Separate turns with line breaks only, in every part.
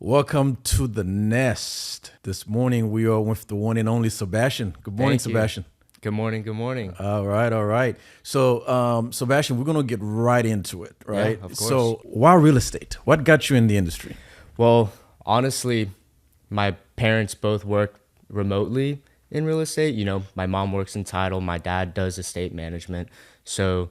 Welcome to the nest. This morning we are with the one and only Sebastian. Good morning,
Thank you.
Sebastian.
Good morning. Good morning.
All right. So, Sebastian, we're gonna get right into it, right?
Yeah, of course.
So, why real estate? What got you in the industry?
Well, honestly, my parents both work remotely in real estate. You know, my mom works in title, my dad does estate management. So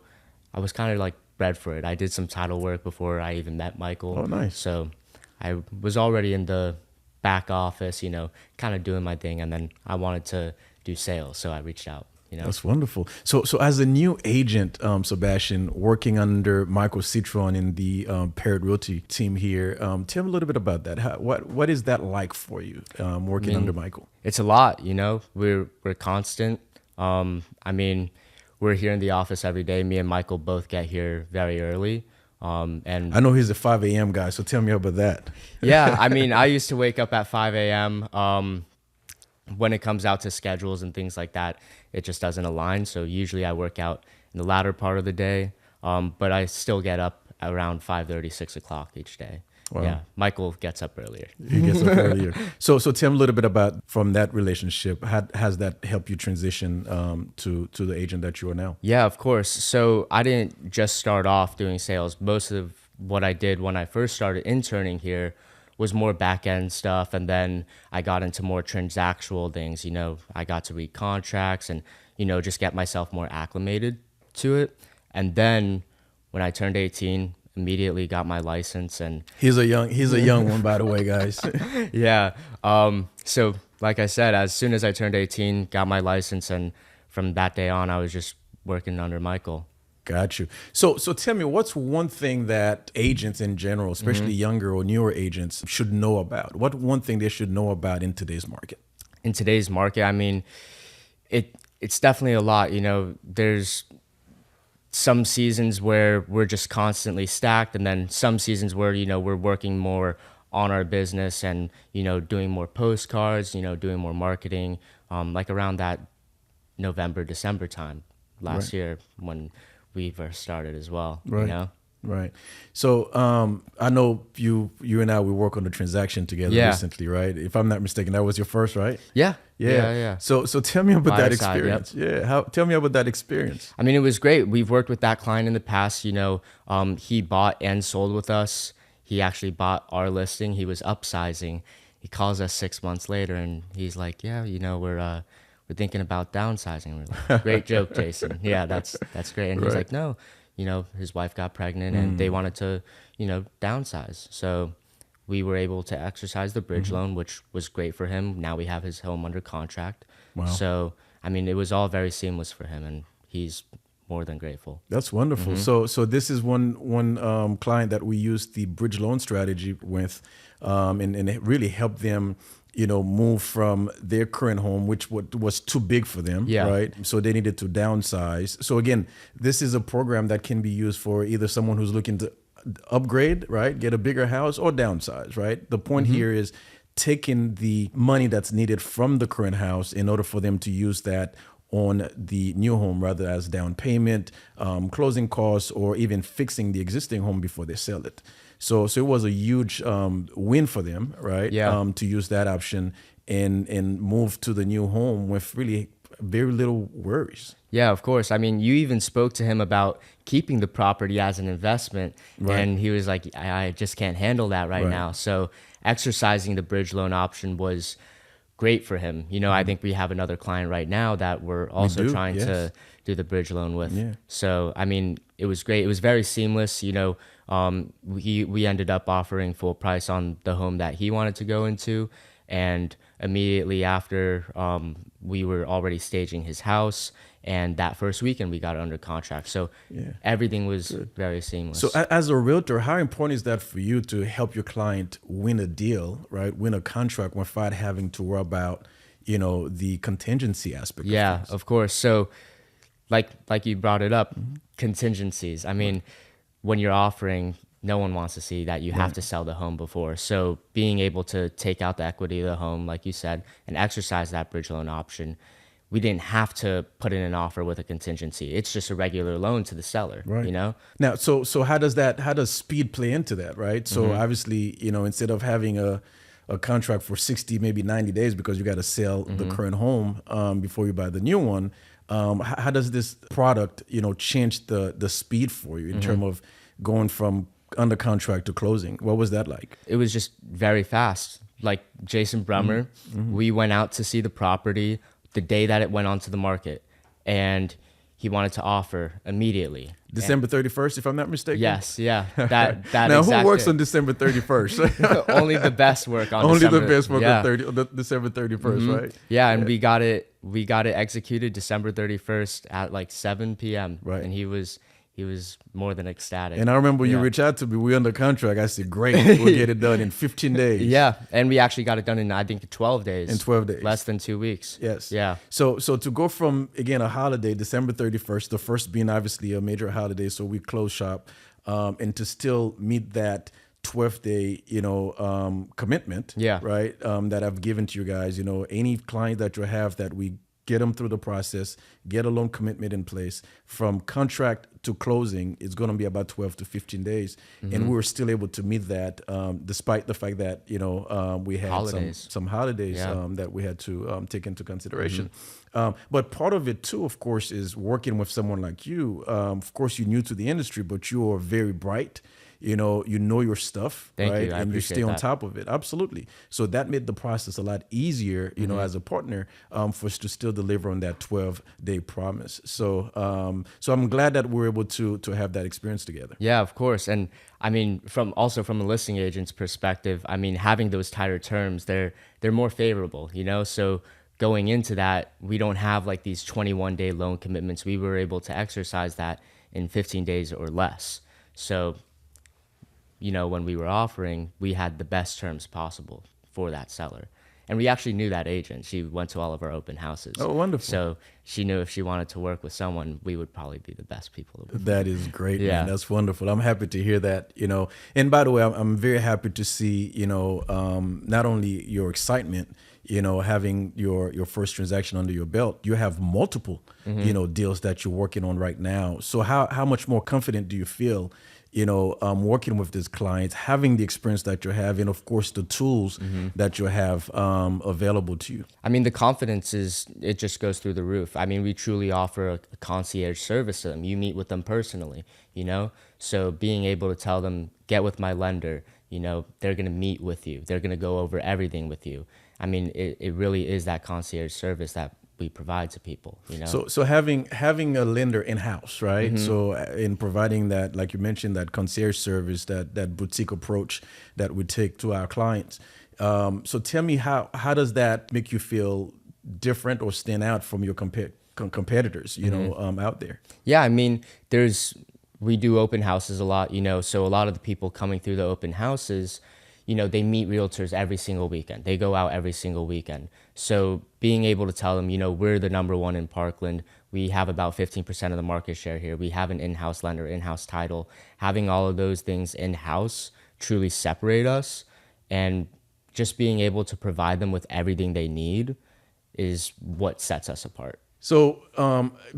I was kind of like bred for it. I did some title work before I even met Michael.
Oh, nice.
So I was already in the back office, you know, kind of doing my thing. And then I wanted to do sales. So I reached out, you know.
That's wonderful. So as a new agent, Sebastian, working under Michael Catron in the Parrot Realty team here, tell me a little bit about that. What is that like for you, working under Michael?
It's a lot, you know. We're constant. I mean, we're here in the office every day. Me and Michael both get here very early. And
I know he's a 5 a.m. guy, so tell me about that.
yeah, I mean, I used to wake up at 5 a.m. When it comes out to schedules and things like that, it just doesn't align. So usually I work out in the latter part of the day, but I still get up around 5:30, 6 o'clock each day.
Wow.
Yeah, Michael gets up earlier.
He gets up earlier. So tell me a little bit about from that relationship. How has that helped you transition to the agent that you are now?
Yeah, of course. So I didn't just start off doing sales. Most of what I did when I first started interning here was more back end stuff. And then I got into more transactional things. You know, I got to read contracts and, you know, just get myself more acclimated to it. And then when I turned 18, immediately got my license. And
He's a young one, by the way, guys.
yeah. So like I said, as soon as I turned 18, got my license. And from that day on, I was just working under Michael.
Got you. So tell me, what's one thing that agents in general, especially younger or newer agents, should know about? What one thing they should know about in today's market?
In today's market, I mean, it's definitely a lot. You know, there's some seasons where we're just constantly stacked, and then some seasons where, you know, we're working more on our business and, you know, doing more postcards, you know, doing more marketing, like around that November, December time last year when we first started as well,
Right.
you know?
Right. So I know you and I, we work on the transaction together recently, right? If I'm not mistaken, that was your first, right?
Yeah.
So tell me about that
Buyer side, yep.
experience. Yeah. Tell me about that experience.
I mean, it was great. We've worked with that client in the past. You know, he bought and sold with us. He actually bought our listing. He was upsizing. He calls us 6 months later, and he's like, "Yeah, you know, we're thinking about downsizing." We're like, "Great joke, Jason. Yeah, that's great." And he's like, "No, you know, his wife got pregnant, and they wanted to, you know, downsize." So we were able to exercise the bridge loan, which was great for him. Now we have his home under contract.
Wow.
So I mean, it was all very seamless for him, and he's more than grateful.
That's wonderful. So this is one client that we used the bridge loan strategy with, and it really helped them, you know, move from their current home, which was too big for them,
Yeah.
right? So they needed to downsize. So again, this is a program that can be used for either someone who's looking to upgrade, right, get a bigger house, or downsize, right? The point here is taking the money that's needed from the current house in order for them to use that on the new home, rather as down payment, closing costs, or even fixing the existing home before they sell it. So it was a huge win for them, right?
Yeah.
To use that option and move to the new home with really very little worries.
Yeah, of course. I mean, you even spoke to him about keeping the property as an investment, and he was like, I just can't handle that right now. So exercising the bridge loan option was great for him. You know, I think we have another client right now that we're also trying to do the bridge loan with.
Yeah.
So, I mean, it was great. It was very seamless. You know, we ended up offering full price on the home that he wanted to go into. And immediately after, we were already staging his house. And that first weekend, we got it under contract. So everything was very seamless.
So as a realtor, how important is that for you to help your client win a deal, right? Win a contract without having to worry about, you know, the contingency aspect?
Yeah, of course. So like you brought it up, contingencies. I mean, when you're offering, no one wants to see that you have to sell the home before. So being able to take out the equity of the home, like you said, and exercise that bridge loan option we didn't have to put in an offer with a contingency. It's just a regular loan to the seller,
Right.
you know?
Now, so how does speed play into that, right? So obviously, instead of having a contract for 60, maybe 90 days because you got to sell the current home before you buy the new one, how does this product, change the speed for you in terms of going from under contract to closing? What was that like?
It was just very fast. Like Jason Brummer, we went out to see the property the day that it went onto the market, and he wanted to offer immediately.
December 31st, if I'm not mistaken?
Yes, yeah. That
Now, who works on December 31st?
only the best work on
Only
December.
the best work
Yeah.
on December 31st, right?
Yeah, and we got it executed December 31st at like 7 p.m.
Right.
And he was more than ecstatic.
And I remember you
Yeah.
reached out to me. We're under contract. I said, great, we'll get it done in 15 days.
Yeah, and we actually got it done in, I think, 12 days.
In 12 days.
Less than 2 weeks.
Yes.
Yeah.
So to go from, again, a holiday, December 31st, the first being obviously a major holiday, so we close shop, and to still meet that 12th day, commitment,
Yeah.
right, that I've given to you guys, any client that you have that we get them through the process, get a loan commitment in place. From contract to closing, it's going to be about 12 to 15 days. And we were still able to meet that despite the fact that, we had
Holidays.
some holidays
Yeah.
that we had to take into consideration. But part of it too, of course, is working with someone like you. Of course, you're new to the industry, but you are very bright. You know your stuff,
Thank
right?
you. I
And you
appreciate
stay on
that.
top of it. Absolutely. So that made the process a lot easier, as a partner, for us to still deliver on that 12-day promise. So I'm glad that we're able to have that experience together.
Yeah, of course. And I mean, from a listing agent's perspective, I mean, having those tighter terms, they're more favorable, So going into that, we don't have like these 21-day loan commitments. We were able to exercise that in 15 days or less. So, when we were offering, we had the best terms possible for that seller. And we actually knew that agent. She went to all of our open houses.
Oh, wonderful.
So she knew if she wanted to work with someone, we would probably be the best people to work with.
That is great,
Yeah.
man. That's wonderful. I'm happy to hear that, And by the way, I'm very happy to see, not only your excitement, having your first transaction under your belt, you have multiple, deals that you're working on right now. So how much more confident do you feel, working with these clients, having the experience that you have, and of course the tools that you have available to you?
I mean, the confidence it just goes through the roof. I mean, we truly offer a concierge service to them. You meet with them personally, So being able to tell them, get with my lender, they're going to meet with you. They're going to go over everything with you. I mean, it really is that concierge service that we provide to people,
So having a lender in-house, right? So in providing that, like you mentioned, that concierge service, that boutique approach that we take to our clients. So tell me, how does that make you feel different or stand out from your competitors, out there?
Yeah, I mean, we do open houses a lot, so a lot of the people coming through the open houses, they meet realtors every single weekend. They go out every single weekend. So being able to tell them, we're the number one in Parkland. We have about 15% of the market share here. We have an in-house lender, in-house title. Having all of those things in-house truly separate us. And just being able to provide them with everything they need is what sets us apart.
So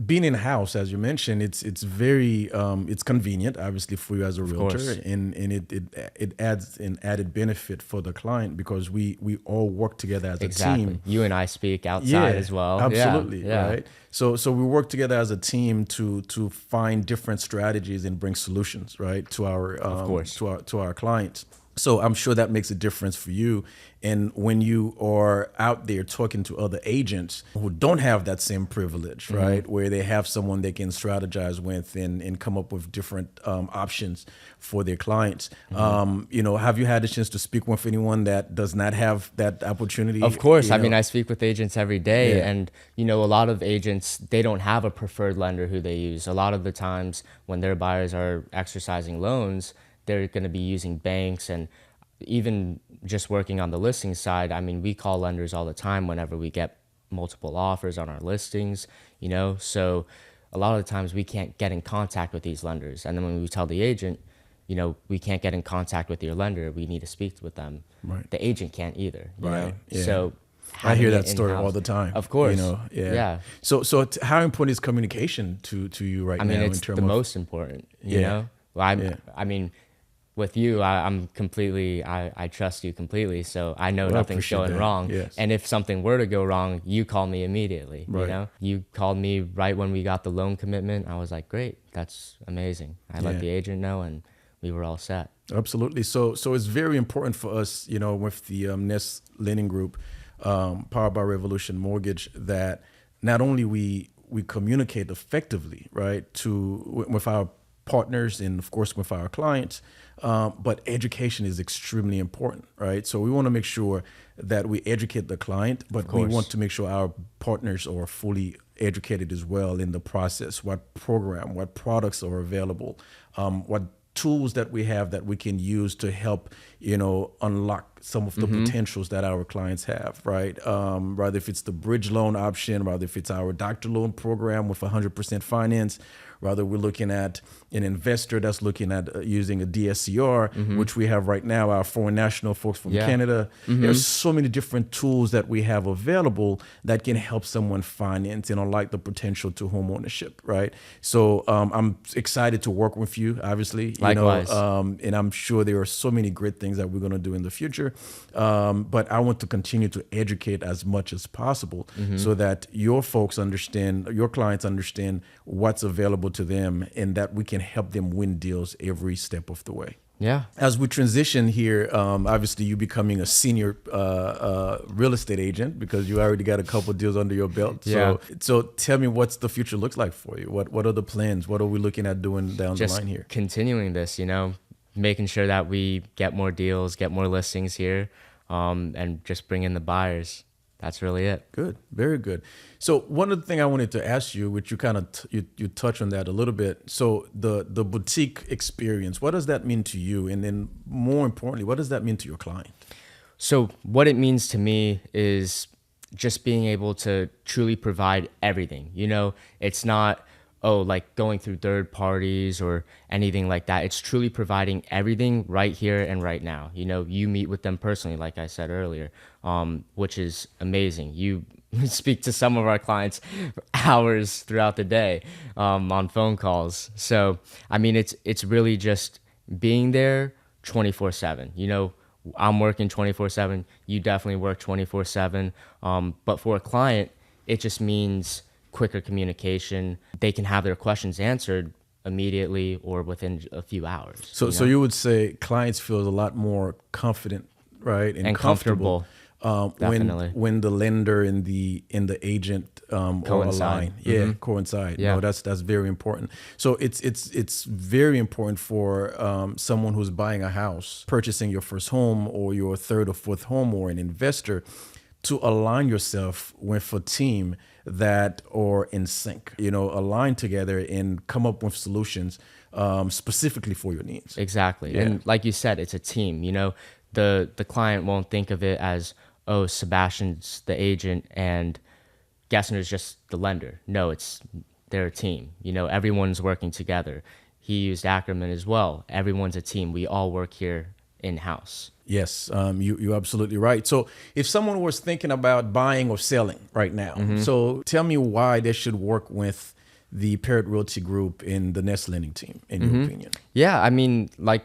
being in house, as you mentioned, it's very it's convenient, obviously, for you as a realtor,
course.
and it adds an added benefit for the client because we all work together as a team.
You and I speak outside as well.
Absolutely,
Yeah.
right? So we work together as a team to find different strategies and bring solutions, right, to our
Of course.
to our clients. So I'm sure that makes a difference for you. And when you are out there talking to other agents who don't have that same privilege, right, where they have someone they can strategize with and come up with different options for their clients, have you had a chance to speak with anyone that does not have that opportunity?
Of course.
You
I
know?
mean, I speak with agents every day,
Yeah.
and a lot of agents, they don't have a preferred lender who they use. A lot of the times when their buyers are exercising loans, they're going to be using banks, and even just working on the listing side. I mean, we call lenders all the time whenever we get multiple offers on our listings, so a lot of the times we can't get in contact with these lenders. And then when we tell the agent, we can't get in contact with your lender, we need to speak with them.
Right.
The agent can't either,
Right. Yeah.
So
I
having
hear
it
that story all
in-house.
the time.
Of course.
You know, yeah.
Yeah.
So how important is communication to you right
I mean,
now in
it's
terms
the
of
most important, you
Yeah.
know? Well,
Yeah.
I mean, with you, I'm completely, I trust you completely. So I know
Well, I
nothing's
appreciate
going
that.
wrong.
Yes.
And if something were to go wrong, you call me immediately, you
Right.
know? You called me right when we got the loan commitment. I was like, great, that's amazing. I let
Yeah.
the agent know and we were all set.
Absolutely. So it's very important for us, you know, with the Nest Lending Group, powered by Revolution Mortgage, that not only we communicate effectively, right, with our partners and of course with our clients, but education is extremely important, right? So we want to make sure that we educate the client, but we want to make sure our partners are fully educated as well in the process. What program, what products are available, what tools that we have that we can use to help, you know, unlock some of the potentials that our clients have, right? Rather if it's the bridge loan option, rather if it's our doctor loan program with 100% finance, rather we're looking at an investor that's looking at using a DSCR, which we have right now, our foreign national folks from Canada. There's so many different tools that we have available that can help someone finance and unlock the potential to home ownership, right? So I'm excited to work with you, obviously.
Likewise.
And I'm sure there are so many great things that we're going to do in the future. But I want to continue to educate as much as possible so that your folks understand, your clients understand what's available to them and that we can help them win deals every step of the way.
Yeah.
As we transition here, obviously you becoming a senior real estate agent because you already got a couple deals under your belt. So tell me what's the future looks like for you. What are the plans? What are we looking at doing down the line here?
Continuing this, you know, making sure that we get more deals, get more listings here, and just bring in the buyers. That's really it.
Good, very good. So one of the things I wanted to ask you, which you kind of you touch on that a little bit. So the boutique experience, what does that mean to you? And then more importantly, what does that mean to your client?
So what it means to me is just being able to truly provide everything. You know, it's not, oh, like going through third parties or anything like that. It's truly providing everything right here and right now. You know, you meet with them personally, like I said earlier, which is amazing. You speak to some of our clients for hours throughout the day on phone calls. So, I mean, it's really just being there 24/7. You know, I'm working 24/7. You definitely work 24/7. But for a client, it just means quicker communication. They can have their questions answered immediately or within a few hours.
So you would say clients feel a lot more confident, right,
And comfortable. Definitely.
when the lender and the agent are aligned. Coincide.
Yeah.
No, that's very important. So it's very important for someone who's buying a house, purchasing your first home or your third or fourth home, or an investor, to align yourself with a team that are in sync, you know, align together and come up with solutions specifically for your needs.
Exactly.
Yeah.
And like you said, it's a team. You know, the client won't think of it as, oh, Sebastian's the agent and Gesner's just the lender. No, they're a team. You know, everyone's working together. He used Ackerman as well. Everyone's a team. We all work here in-house.
Yes, you're absolutely right. So if someone was thinking about buying or selling right now, so tell me why they should work with the Parrot Realty Group in the Nest Lending team, in your opinion.
Yeah, I mean, like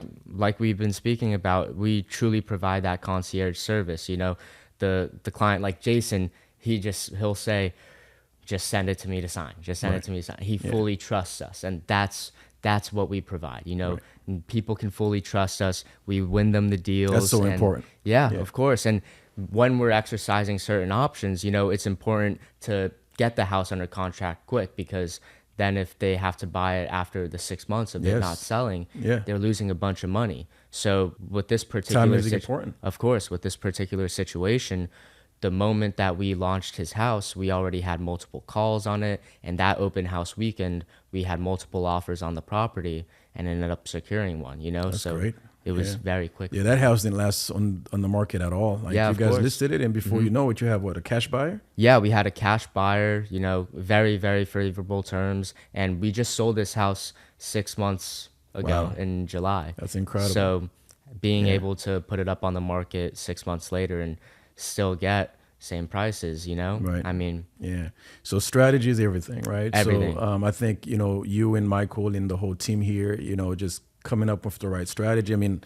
we've been speaking about, we truly provide that concierge service. You know, the client like Jason, he'll say, just send it to me to sign. Just send it to me to sign. He fully trusts us, and that's what we provide. You know, people can fully trust us. We win them the deals.
That's so important.
Yeah, of course. And when we're exercising certain options, you know, it's important to get the house under contract quick, because then if they have to buy it after the 6 months of it not selling, they're losing a bunch of money. So with this particular
time is important.
Of course, with this particular situation, the moment that we launched his house, we already had multiple calls on it, and that open house weekend, we had multiple offers on the property and ended up securing one, you know?
That's great.
It was very quick.
Yeah, that house didn't last on the market at all. Like,
Yeah,
you
of
guys
course.
listed it, and before you know it, you have a cash buyer?
Yeah, we had a cash buyer, you know, very, very favorable terms. And we just sold this house 6 months ago in July.
That's incredible.
So being able to put it up on the market 6 months later and still get same prices, you know?
Right.
I mean,
Yeah. So strategy is everything, right?
everything.
So I think, you and Michael and the whole team here, just coming up with the right strategy. I mean,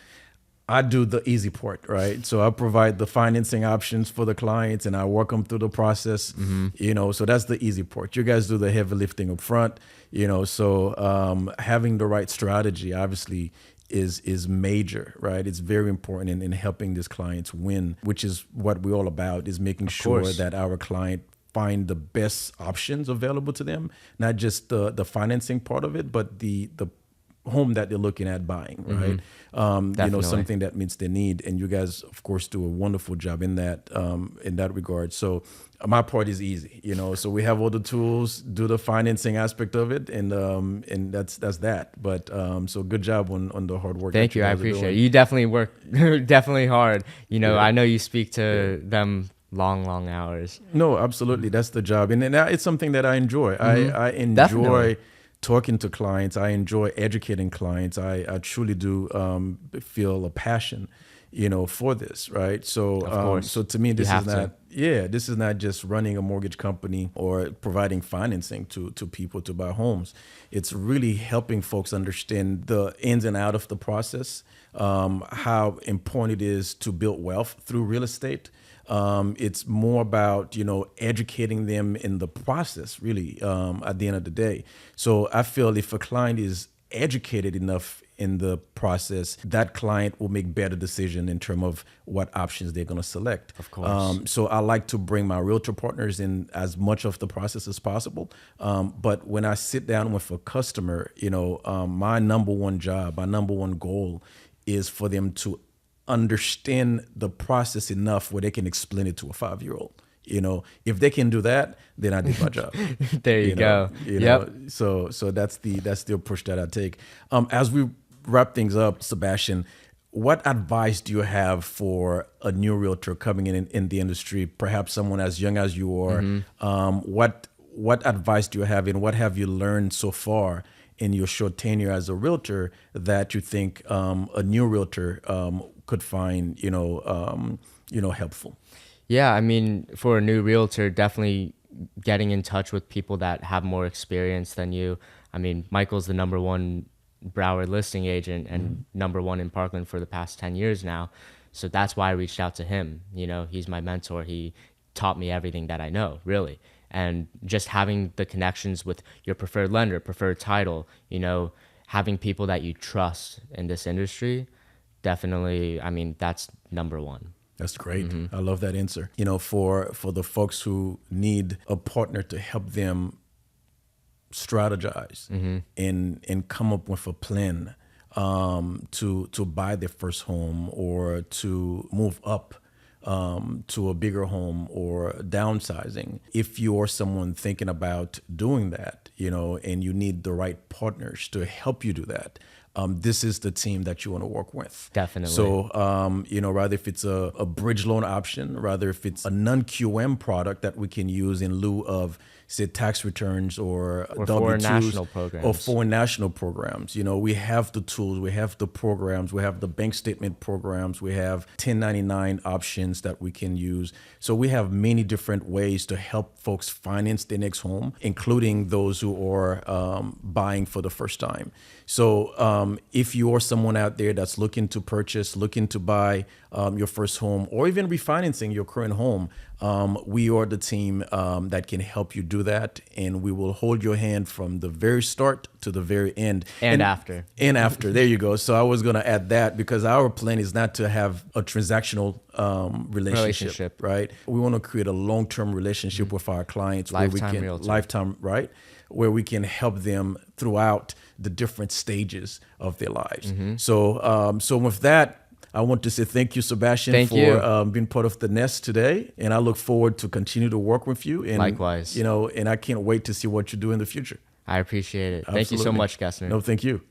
I do the easy part, right? So I provide the financing options for the clients and I work them through the process, so that's the easy part. You guys do the heavy lifting up front, so having the right strategy obviously is major, right? It's very important in helping these clients win, which is what we're all about, is making sure
course.
that our client find the best options available to them, not just the financing part of it, but the home that they're looking at buying, right?
Definitely.
Something that meets their need. And you guys, of course, do a wonderful job in that regard. So my part is easy, so we have all the tools, do the financing aspect of it. And that's that. But so good job on the hard work.
Thank you. I appreciate it. You definitely work definitely hard.
Yeah.
I know you speak to them long hours.
No, absolutely. That's the job. And it's something that I enjoy. I enjoy
Definitely.
talking to clients. I enjoy educating clients. I truly do feel a passion, for this, right? So,
Of course.
so to me, this
You
is
have to.
not, this is not just running a mortgage company or providing financing to people to buy homes. It's really helping folks understand the ins and out of the process, how important it is to build wealth through real estate. It's more about, educating them in the process, really, at the end of the day. So I feel if a client is educated enough in the process, that client will make better decision in terms of what options they're going to select.
Of course.
So I like to bring my realtor partners in as much of the process as possible. But when I sit down with a customer, my number one job, my number one goal is for them to understand the process enough where they can explain it to a 5-year-old. If they can do that, then I did my job.
There you go. Yep.
So that's the approach that I take. As we wrap things up, Sebastian, what advice do you have for a new realtor coming in the industry? Perhaps someone as young as you are. What advice do you have, and what have you learned so far in your short tenure as a realtor that you think a new realtor could find helpful?
Yeah, I mean, for a new realtor, definitely getting in touch with people that have more experience than you. I mean, Michael's the #1 Broward listing agent and #1 in Parkland for the past 10 years now. So that's why I reached out to him. He's my mentor. He taught me everything that I know, really. And just having the connections with your preferred lender, preferred title, having people that you trust in this industry, definitely, I mean, that's #1.
That's great. I love that answer. For the folks who need a partner to help them strategize and come up with a plan to buy their first home or to move up to a bigger home or downsizing. If you're someone thinking about doing that, and you need the right partners to help you do that, this is the team that you want to work with.
Definitely.
So, rather if it's a bridge loan option, rather if it's a non-QM product that we can use in lieu of, say, tax returns or
foreign
W-2s
national programs.
or foreign national programs. We have the tools, we have the programs, we have the bank statement programs, we have 1099 options that we can use. So we have many different ways to help folks finance their next home, including those who are buying for the first time. So if you are someone out there that's looking to purchase, looking to buy your first home, or even refinancing your current home, we are the team that can help you do that. And we will hold your hand from the very start to the very end.
And after.
And after. There you go. So I was going to add that because our plan is not to have a transactional relationship, right? We want to create a long-term relationship with our clients.
Lifetime realtor.
Lifetime, right? Where we can help them throughout the different stages of their lives. So with that, I want to say thank you, Sebastian, for being part of the Nest today. And I look forward to continue to work with you. And,
likewise.
And I can't wait to see what you do in the future.
I appreciate it.
Absolutely.
Thank you so much, Gesner.
No, thank you.